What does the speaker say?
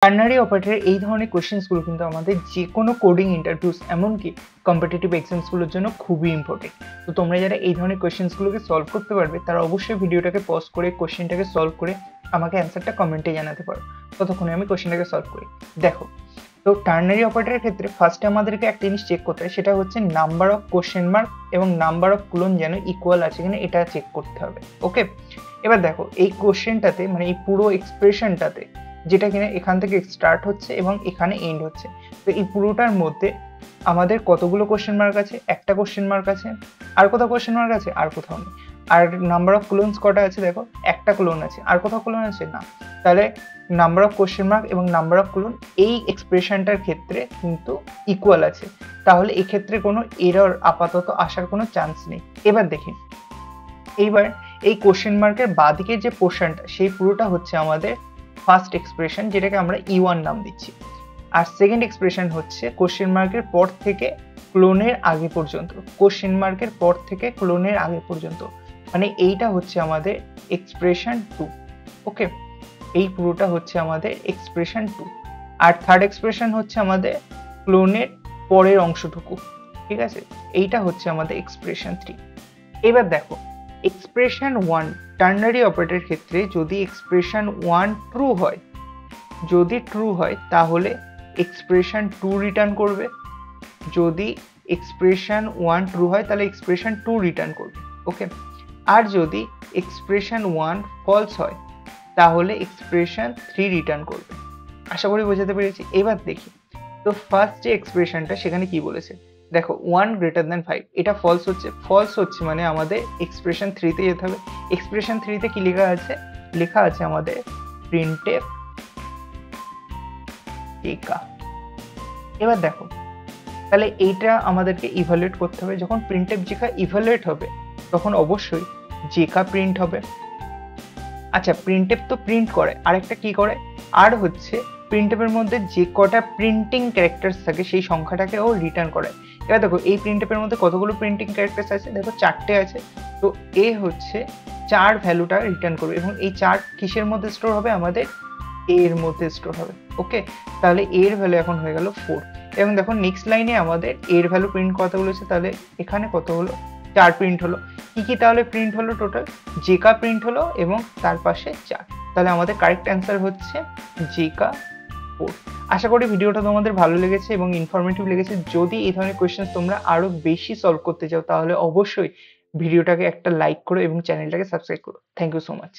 Ternary অপারেটরের এই ধরনের কোশ্চেন্সগুলো কিন্তু আমাদের যে কোনো কোডিং ইন্টারভিউস এমনকি কম্পিটিটিভ এক্সামসগুলোর জন্য খুবই ইম্পর্টেন্ট। তো তোমরা যারা এই ধরনের কোশ্চেন্সগুলোকে সলভ করতে পারবে তারা অবশ্যই ভিডিওটাকে পজ করে কোশ্চেনটাকে সলভ করে আমাকে অ্যান্সারটা কমেন্টে জানাতে পারো, ততক্ষণে আমি কোশ্চেনটাকে সলভ করি। দেখো, তো টার্নারি অপারেটরের ক্ষেত্রে ফার্স্টে আমাদেরকে একটা জিনিস চেক করতে হয়, সেটা হচ্ছে নাম্বার অফ কোশ্চেন মার্ক এবং নাম্বার অফ ক্লোন যেন ইকুয়াল আছে কিনা এটা চেক করতে হবে। ওকে, এবার দেখো এই কোশ্চেনটাতে মানে এই পুরো এক্সপ্রেশনটাতে যেটা কিনা এখান থেকে স্টার্ট হচ্ছে এবং এখানে এন্ড হচ্ছে, তো এই পুরোটার মধ্যে আমাদের কতগুলো কোশ্চেন মার্ক আছে? একটা কোশ্চেন মার্ক আছে। আর কোথাও কোশ্চেন মার্ক আছে? আর কোথাও নেই। আর নাম্বার অফ ক্লোনস কটা আছে? দেখো একটা ক্লোন আছে। আর কোথাও ক্লোন আছে? না। তাহলে নাম্বার অফ কোশ্চেন মার্ক এবং নাম্বার অফ ক্লোন এই এক্সপ্রেশনটার ক্ষেত্রে কিন্তু ইকুয়াল আছে, তাহলে এক্ষেত্রে কোনো এরর আপাতত আসার কোনো চান্স নেই। এবার দেখি, এইবার এই কোশ্চেন মার্কের বাঁদিকের যে পোর্শনটা সেই পুরোটা হচ্ছে আমাদের ফার্স্ট এক্সপ্রেশন, যেটাকে আমরা E1 নাম দিচ্ছি। আর সেকেন্ড এক্সপ্রেশন হচ্ছে কোশ্চেন মার্কের পর থেকে ক্লোনের আগে পর্যন্ত, কোশ্চেন মার্কের পর থেকে ক্লোনের আগে পর্যন্ত, মানে এইটা হচ্ছে আমাদের এক্সপ্রেশন 2। ওকে, এই পুরোটা হচ্ছে আমাদের এক্সপ্রেশন 2। আর থার্ড এক্সপ্রেশন হচ্ছে আমাদের ক্লোনের পরের অংশটুকু, ঠিক আছে? এইটা হচ্ছে আমাদের এক্সপ্রেশন 3। এবার দেখো, এক্সপ্রেশন 1 টার্নারি অপারেটরের ক্ষেত্রে যদি এক্সপ্রেশন 1 ট্রু হয়, যদি ট্রু হয় তাহলে এক্সপ্রেশন 2 রিটার্ন করবে। যদি এক্সপ্রেশন 1 ট্রু হয় তাহলে এক্সপ্রেশন 2 রিটার্ন করবে। ওকে, আর যদি এক্সপ্রেশন 1 ফলস হয় তাহলে এক্সপ্রেশন 3 রিটার্ন করবে। আশা করি বোঝাতে পেরেছি। এবার দেখি, তো ফার্স্ট যে এক্সপ্রেশনটা সেখানে কি বলেছে, দেখো 1 গ্রেটার দ্যান 5, এটা ফলস হচ্ছে। ফলস হচ্ছে মানে আমাদের এক্সপ্রেশন 3 তে যেতে হবে। এক্সপ্রেশন 3 তে কি লেখা আছে? লেখা আছে আমাদের প্রিন্টএফ টেকা। এবার দেখো, তাহলে এইটা আমাদেরকে ইভালুয়েট করতে হবে। যখন প্রিন্টএফ জেকা ইভালুয়েট হবে তখন অবশ্যই জেকা প্রিন্ট হবে। আচ্ছা, প্রিন্টএফ তো প্রিন্ট করে, আরেকটা কি করে? আর হচ্ছে প্রিন্টএফের মধ্যে যে কটা প্রিন্টিং ক্যারেক্টার্স থাকে সেই সংখ্যাটাকে ও রিটার্ন করে। এবার দেখো এই প্রিন্টএফের মধ্যে কতগুলো প্রিন্টিং ক্যারেক্টার্স আছে? দেখো 4টে আছে। তো এ হচ্ছে 4 ভ্যালুটা রিটার্ন করবে এবং এই 4 কিসের মধ্যে স্টোর হবে? আমাদের এর মধ্যে স্টোর হবে। ওকে, তাহলে এর ভ্যালু এখন হয়ে গেল 4। এবং দেখো নেক্সট লাইনে আমাদের এর ভ্যালু প্রিন্ট কত বলেছে, তাহলে এখানে কত হলো? 4 প্রিন্ট হলো। কি কি তাহলে প্রিন্ট হলো? টোটাল জেকা প্রিন্ট হলো এবং তার পাশে 4। তাহলে আমাদের কারেক্ট অ্যান্সার হচ্ছে জেকা 4। আশা করি ভিডিওটা তোমাদের ভালো লেগেছে এবং ইনফরমেটিভ লেগেছে। যদি এই ধরনের কোয়েশ্চেন তোমরা আরো বেশি সলভ করতে চাও তাহলে অবশ্যই ভিডিওটাকে একটা লাইক করো এবং চ্যানেলটাকে সাবস্ক্রাইব করো। Thank you so much.